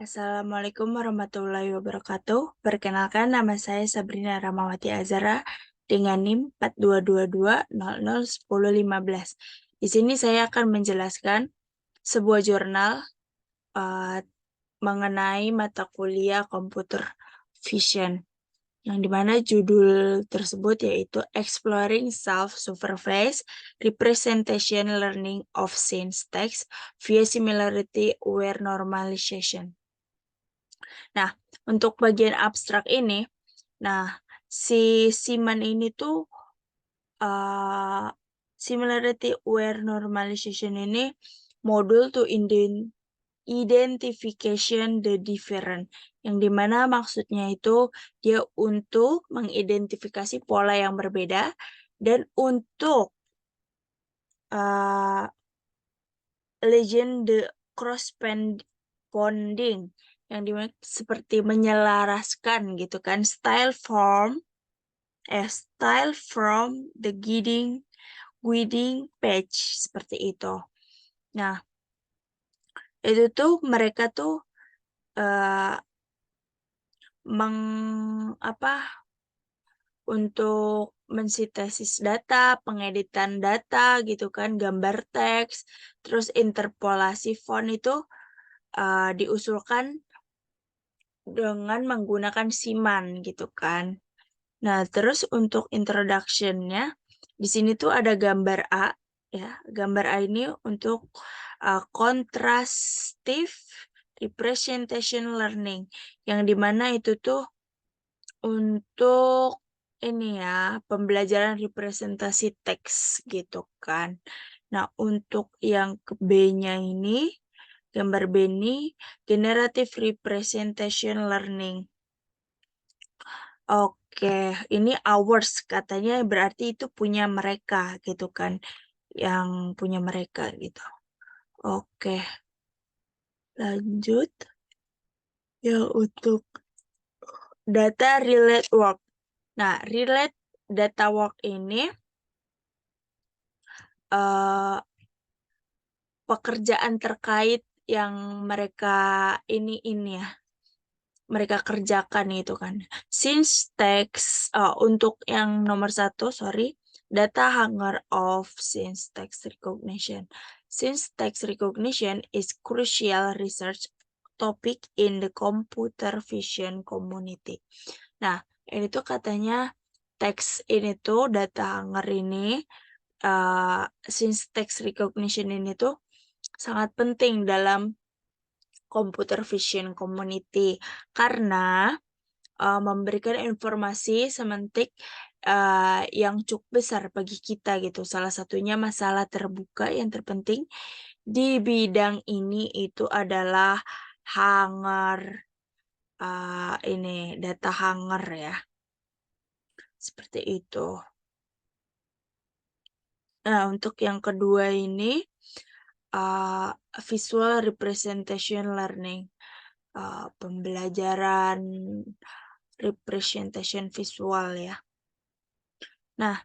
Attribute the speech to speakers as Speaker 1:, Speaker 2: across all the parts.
Speaker 1: Assalamualaikum warahmatullahi wabarakatuh. Perkenalkan, nama saya Sabrina Ramawati Azara dengan NIM 4222001015. Di sini saya akan menjelaskan sebuah jurnal mengenai mata kuliah Computer Vision, yang dimana judul tersebut yaitu Exploring Self-Supervised Representation Learning of Science Text via Similarity Aware Normalization. Nah, untuk bagian abstrak ini, si Siman ini tuh Similarity Aware Normalization ini modul to identification the different, yang dimana maksudnya itu dia untuk mengidentifikasi pola yang berbeda dan untuk legend the corresponding, yang dimana seperti menyelaraskan gitu kan, style from the guiding page seperti itu. Nah, itu tuh mereka tuh untuk mensintesis data, pengeditan data gitu kan, gambar teks, terus interpolasi font itu diusulkan dengan menggunakan Siman gitu kan. Nah, terus untuk introduction-nya di sini tuh ada gambar A ya. Gambar A ini untuk contrastive representation learning, yang dimana itu tuh untuk ini ya, pembelajaran representasi teks gitu kan. Nah, untuk yang ke B-nya ini, gambar B ini generative representation learning. Oke, ini ours katanya berarti itu punya mereka gitu kan. Yang punya mereka gitu. Oke. Lanjut. Ya, untuk data relate work. Nah, relate data work ini pekerjaan terkait yang mereka ini ya, mereka kerjakan itu kan. Since text untuk yang nomor 1, data hunger of since text recognition. Since text recognition is crucial research topic in the computer vision community. Nah, ini tuh katanya teks ini tuh, data hunger ini, since text recognition ini tuh sangat penting dalam computer vision community karena memberikan informasi semantik yang cukup besar bagi kita gitu. Salah satunya masalah terbuka yang terpenting di bidang ini itu adalah hunger, ini data hunger ya. Seperti itu. Nah, untuk yang kedua ini visual representation learning, pembelajaran representation visual ya. Nah,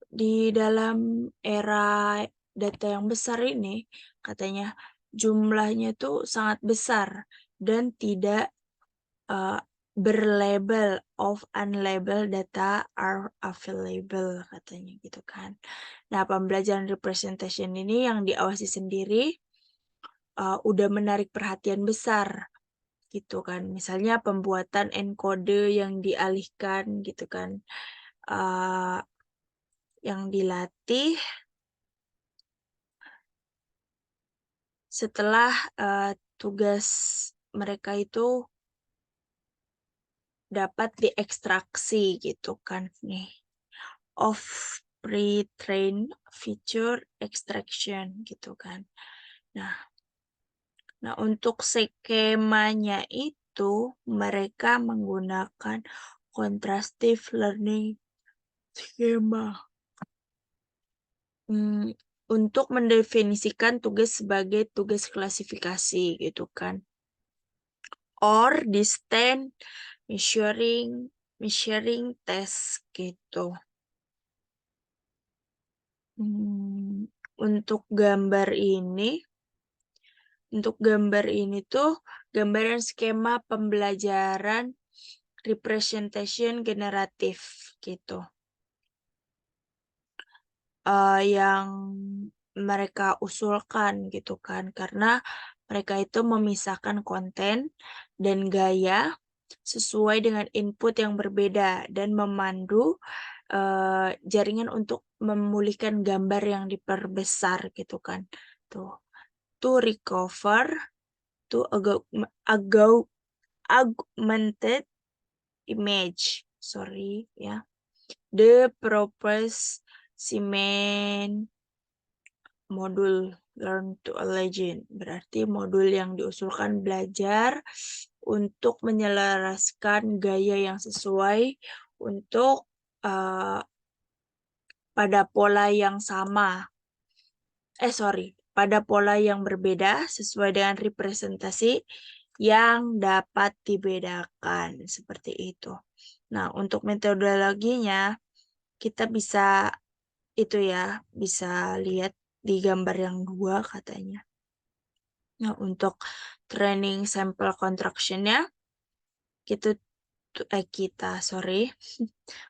Speaker 1: di dalam era data yang besar ini, katanya jumlahnya tuh sangat besar dan tidak berlabel of unlabeled data are available katanya gitu kan. Nah, pembelajaran representation ini yang diawasi sendiri udah menarik perhatian besar gitu kan. Misalnya pembuatan enkode yang dialihkan gitu kan. Yang dilatih setelah tugas mereka itu dapat diekstraksi gitu kan nih. Of pre-trained feature extraction gitu kan. Nah, untuk skemanya itu mereka menggunakan contrastive learning schema untuk mendefinisikan tugas sebagai tugas klasifikasi gitu kan. Or distance measuring test gitu. Untuk gambar ini untuk gambar ini tuh gambaran skema pembelajaran representation generatif gitu. Yang mereka usulkan gitu kan, karena mereka itu memisahkan konten dan gaya sesuai dengan input yang berbeda dan memandu jaringan untuk memulihkan gambar yang diperbesar gitu kan. Tuh, to recover to augmented image. Sorry ya. The purpose main modul Learn to a Legend. Berarti modul yang diusulkan belajar untuk menyelaraskan gaya yang sesuai untuk pada pola yang sama. Pada pola yang berbeda sesuai dengan representasi yang dapat dibedakan. Seperti itu. Nah, untuk metodologinya kita bisa itu ya, bisa lihat di gambar yang 2 katanya. Nah, untuk training sample contraction-nya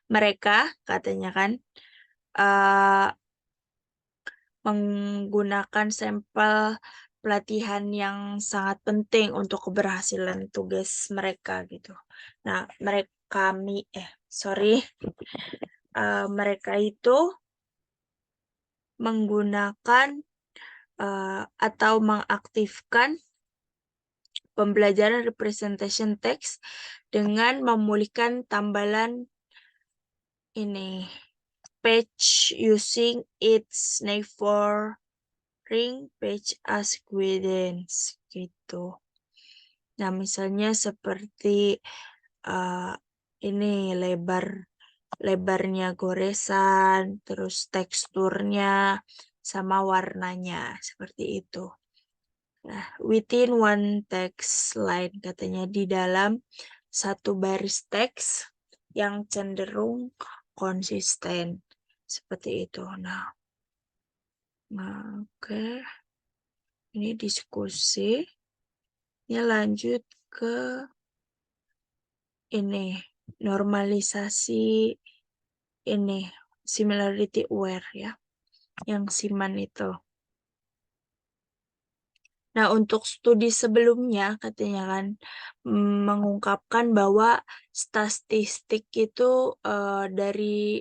Speaker 1: mereka katanya kan menggunakan sampel pelatihan yang sangat penting untuk keberhasilan tugas mereka gitu. Nah, mereka itu menggunakan atau mengaktifkan pembelajaran representation text dengan memulihkan tambalan ini page using its neighboring page as guidance gitu. Nah, misalnya seperti ini lebarnya goresan, terus teksturnya sama warnanya seperti itu. Nah, within one text line katanya di dalam satu baris teks yang cenderung konsisten seperti itu. Nah, oke. Ini diskusi. Ini lanjut ke ini normalisasi ini similarity aware ya, yang SIMAN itu. Nah, untuk studi sebelumnya katanya kan mengungkapkan bahwa statistik itu dari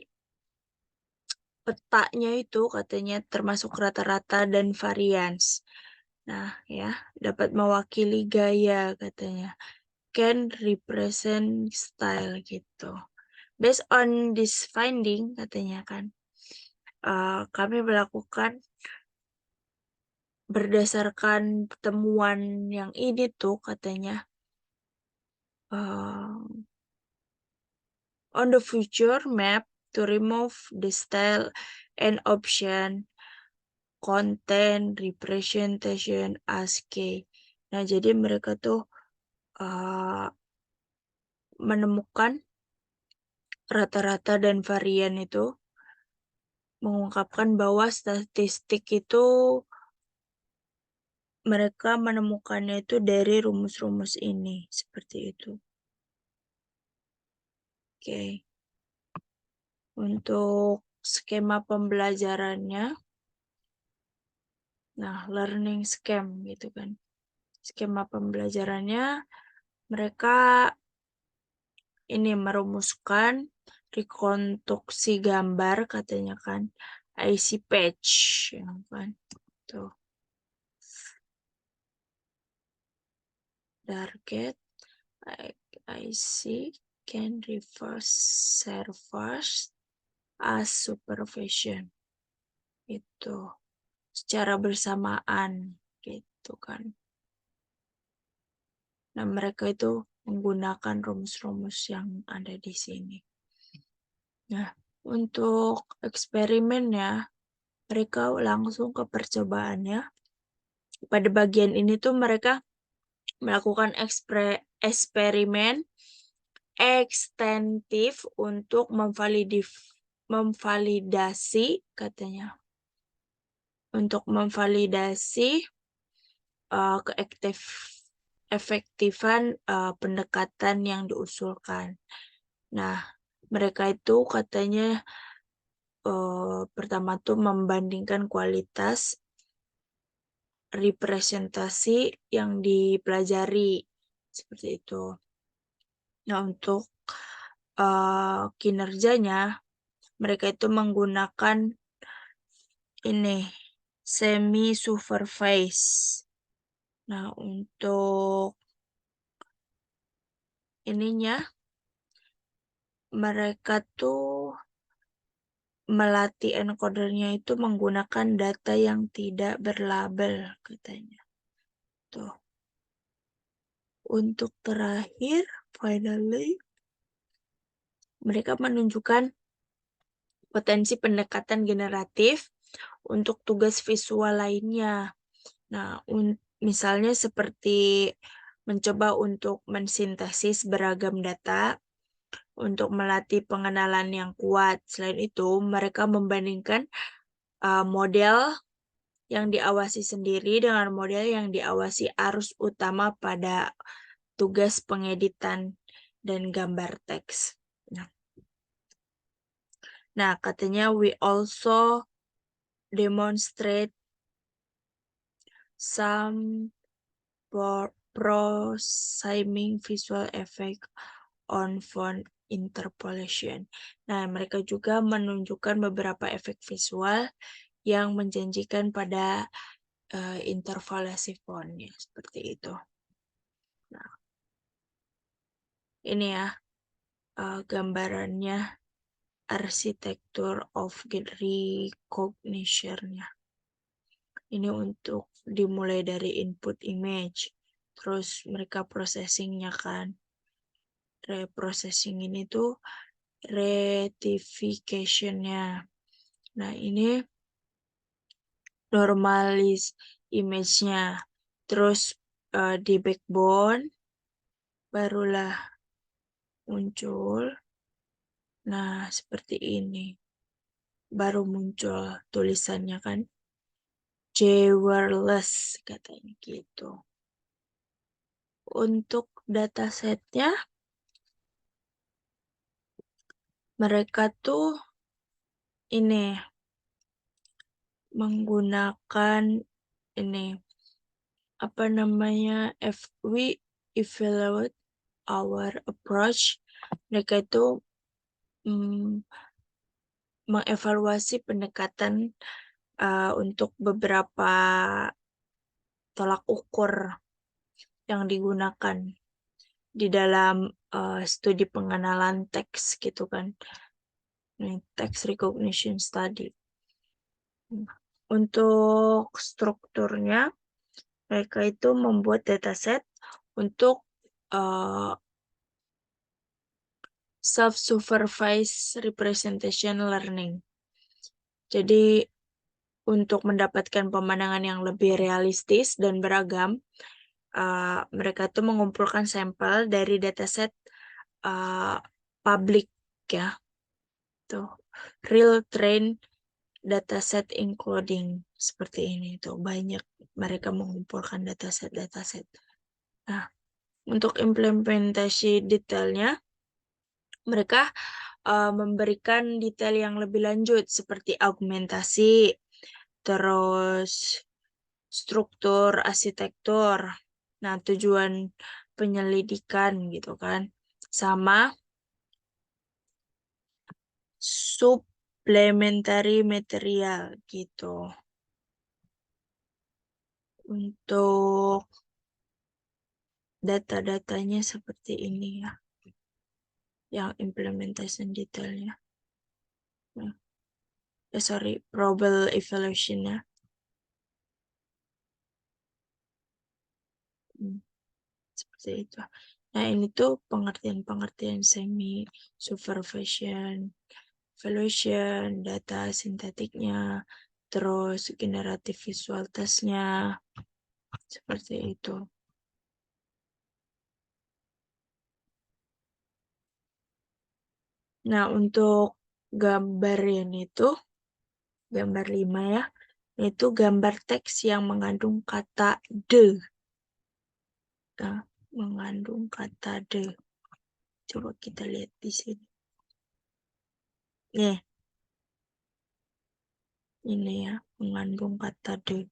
Speaker 1: petanya itu katanya termasuk rata-rata dan varians. Nah, ya, dapat mewakili gaya katanya. Can represent style gitu. Based on this finding katanya kan, kami melakukan berdasarkan temuan yang ini tuh katanya on the future map to remove the style and option content representation as key. Nah, jadi mereka tuh menemukan rata-rata dan varian itu mengungkapkan bahwa statistik itu mereka menemukannya itu dari rumus-rumus ini seperti itu. Oke. Untuk skema pembelajarannya, nah learning scheme gitu kan. Skema pembelajarannya mereka ini merumuskan rekonstruksi gambar katanya kan, IC patch ya kan. Tuh. Target IC can reverse servers as supervision. Itu secara bersamaan gitu kan. Nah, mereka itu menggunakan rumus-rumus yang ada di sini. Nah, untuk eksperimennya, mereka langsung ke percobaannya. Pada bagian ini tuh mereka melakukan eksperimen ekstentif untuk memvalidasi katanya. Untuk memvalidasi efektifan pendekatan yang diusulkan. Nah, mereka itu katanya pertama tuh membandingkan kualitas representasi yang dipelajari seperti itu. Nah, untuk kinerjanya mereka itu menggunakan ini semi supervise. Nah, untuk ininya mereka tuh melatih encodernya itu menggunakan data yang tidak berlabel katanya. Tuh. Untuk terakhir, finally, mereka menunjukkan potensi pendekatan generatif untuk tugas visual lainnya. Nah, misalnya seperti mencoba untuk mensintesis beragam data untuk melatih pengenalan yang kuat. Selain itu, mereka membandingkan model yang diawasi sendiri dengan model yang diawasi arus utama pada tugas pengeditan dan gambar teks. Nah, katanya we also demonstrate some prosiming visual effect on font interpolation. Nah, mereka juga menunjukkan beberapa efek visual yang menjanjikan pada interpolasi fontnya seperti itu. Nah, ini ya gambarannya arsitektur of recognition-nya. Ini untuk dimulai dari input image, terus mereka processing-nya kan. Reprocessing ini tuh rectification-nya. Nah, ini normalis image-nya. Terus di backbone barulah muncul. Nah, seperti ini. Baru muncul tulisannya kan. Jewelers katanya gitu. Untuk datasetnya mereka tuh ini menggunakan ini apa namanya we evaluate our approach. Mereka itu mengevaluasi pendekatan untuk beberapa tolak ukur yang digunakan di dalam studi pengenalan teks gitu kan. Text recognition study. Untuk strukturnya mereka itu membuat dataset untuk self-supervised representation learning. Jadi untuk mendapatkan pemandangan yang lebih realistis dan beragam, mereka itu mengumpulkan sampel dari dataset publik ya. Tuh, real train dataset including seperti ini tuh banyak mereka mengumpulkan dataset. Nah, untuk implementasi detailnya mereka memberikan detail yang lebih lanjut seperti augmentasi, terus struktur arsitektur. Nah, tujuan penyelidikan gitu kan. Sama supplementary material gitu. Untuk data-datanya seperti ini ya. Yang implementation detailnya. Probable evaluation-nya. Seperti itu. Nah, ini tuh pengertian-pengertian semi supervision, evaluation, data sintetiknya, terus generatif visual testnya, seperti itu. Nah, untuk gambar ini tuh, gambar 5 ya, Yaitu gambar teks yang mengandung kata de. Nah, mengandung kata de. Coba kita lihat di sini. Nih, ini ya, mengandung kata de.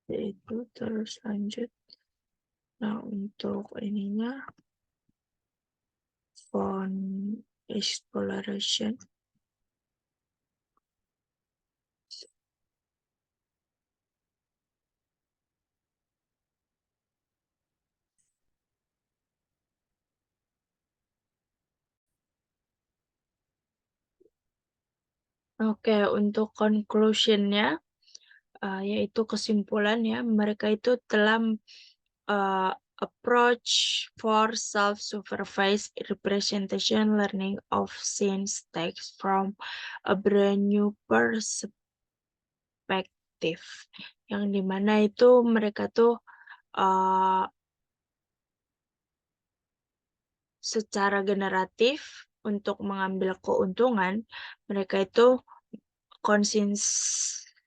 Speaker 1: Yaitu terus lanjut. Nah, untuk ininya font exploration. Oke, untuk conclusionnya, yaitu kesimpulannya, mereka itu telah approach for self-supervised representation learning of scenes text from a brand new perspective. Yang dimana itu mereka tuh secara generatif untuk mengambil keuntungan, mereka itu konsisten.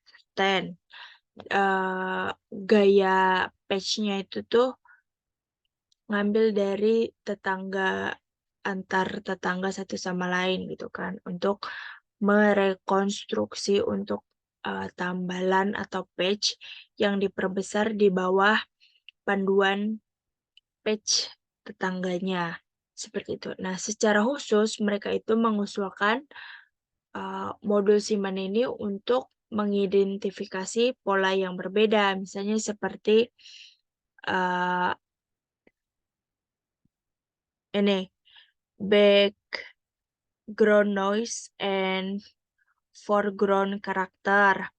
Speaker 1: Gaya patch-nya itu tuh ngambil dari antar tetangga satu sama lain gitu kan, untuk merekonstruksi untuk tambalan atau patch yang diperbesar di bawah panduan patch tetangganya. Seperti itu. Nah, secara khusus mereka itu mengusulkan modul Siman ini untuk mengidentifikasi pola yang berbeda. Misalnya seperti ini, background noise and foreground karakter.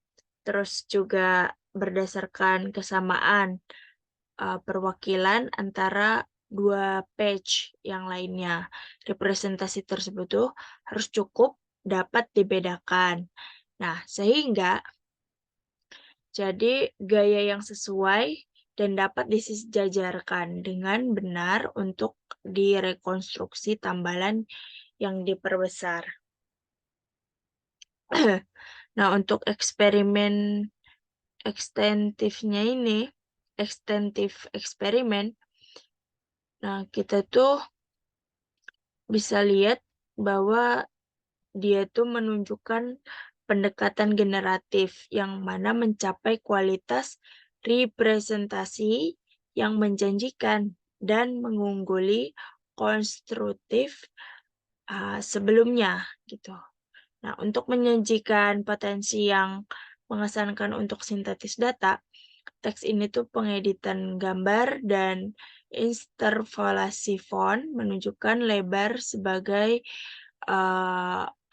Speaker 1: Terus juga berdasarkan kesamaan perwakilan antara dua page yang lainnya. Representasi tersebut tuh harus cukup dapat dibedakan. Nah, sehingga jadi gaya yang sesuai dan dapat disejajarkan dengan benar untuk direkonstruksi tambalan yang diperbesar. Nah, untuk eksperimen extensive eksperimen, nah kita tuh bisa lihat bahwa dia tuh menunjukkan pendekatan generatif yang mana mencapai kualitas representasi yang menjanjikan dan mengungguli konstruktif sebelumnya gitu. Nah, untuk menyajikan potensi yang mengesankan untuk sintetis data, teks ini tuh pengeditan gambar dan interpolasi font menunjukkan lebar sebagai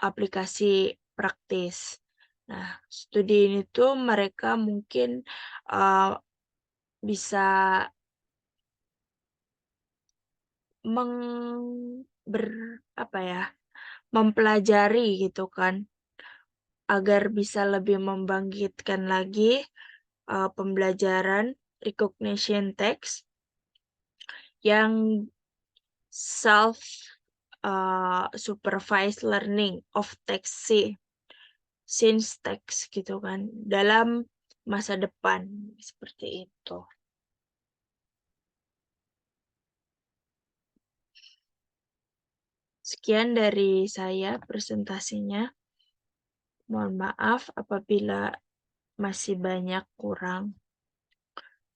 Speaker 1: aplikasi praktis. Nah, studi ini tuh mereka mungkin bisa mempelajari gitu kan, agar bisa lebih membangkitkan lagi pembelajaran recognition text yang self supervised learning of text since text gitu kan dalam masa depan seperti itu. Sekian dari saya presentasinya. Mohon maaf apabila masih banyak kurang.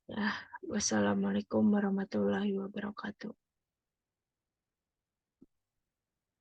Speaker 1: Ya, wassalamualaikum warahmatullahi wabarakatuh.